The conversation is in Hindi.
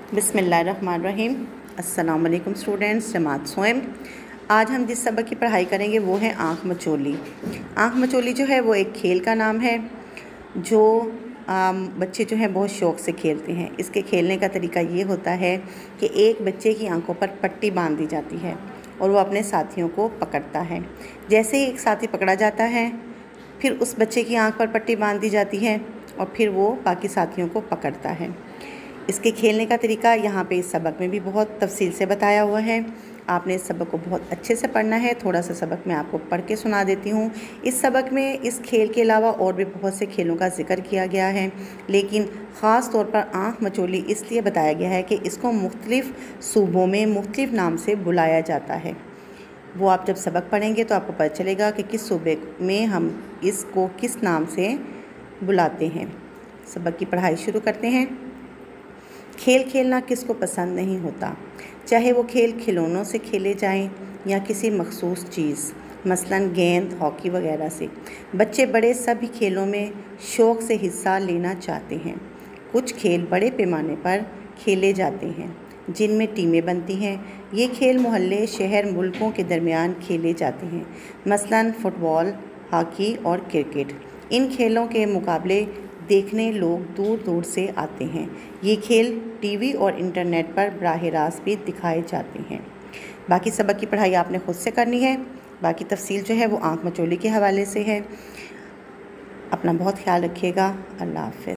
बिस्मिल्लाहिर्रहमानिर्रहीम। अस्सलाम वालेकुम स्टूडेंट्स, जमात सोएम। आज हम जिस सबक की पढ़ाई करेंगे वो है आँख मचोली। आँख मचोली जो है वो एक खेल का नाम है जो बच्चे जो हैं बहुत शौक़ से खेलते हैं। इसके खेलने का तरीका ये होता है कि एक बच्चे की आंखों पर पट्टी बांध दी जाती है और वो अपने साथियों को पकड़ता है। जैसे ही एक साथी पकड़ा जाता है फिर उस बच्चे की आंख पर पट्टी बांध दी जाती है और फिर वो बाकी साथियों को पकड़ता है। इसके खेलने का तरीका यहाँ पे इस सबक में भी बहुत तफसील से बताया हुआ है। आपने इस सबक को बहुत अच्छे से पढ़ना है। थोड़ा सा सबक मैं आपको पढ़ के सुना देती हूँ। इस सबक में इस खेल के अलावा और भी बहुत से खेलों का जिक्र किया गया है, लेकिन ख़ास तौर पर आँख मचोली इसलिए बताया गया है कि इसको मुख्तलिफ़ सूबों में मुख्तलिफ़ नाम से बुलाया जाता है। वो आप जब सबक पढ़ेंगे तो आपको पता चलेगा कि किस सूबे में हम इसको किस नाम से बुलाते हैं। सबक की पढ़ाई शुरू करते हैं। खेल खेलना किसको पसंद नहीं होता, चाहे वो खेल खिलौनों से खेले जाएं या किसी मखसूस चीज़ मसलन गेंद, हॉकी वगैरह से। बच्चे बड़े सभी खेलों में शौक़ से हिस्सा लेना चाहते हैं। कुछ खेल बड़े पैमाने पर खेले जाते हैं जिनमें टीमें बनती हैं। ये खेल मोहल्ले, शहर, मुल्कों के दरमियान खेले जाते हैं, मसलन फ़ुटबॉल, हॉकी और क्रिकेट। इन खेलों के मुकाबले देखने लोग दूर दूर से आते हैं। ये खेल टीवी और इंटरनेट पर बराह रास्त भी दिखाए जाते हैं। बाकी सबक की पढ़ाई आपने खुद से करनी है। बाकी तफसील जो है वो आँख मचोली के हवाले से है। अपना बहुत ख्याल रखिएगा। अल्लाह हाफ़िज़।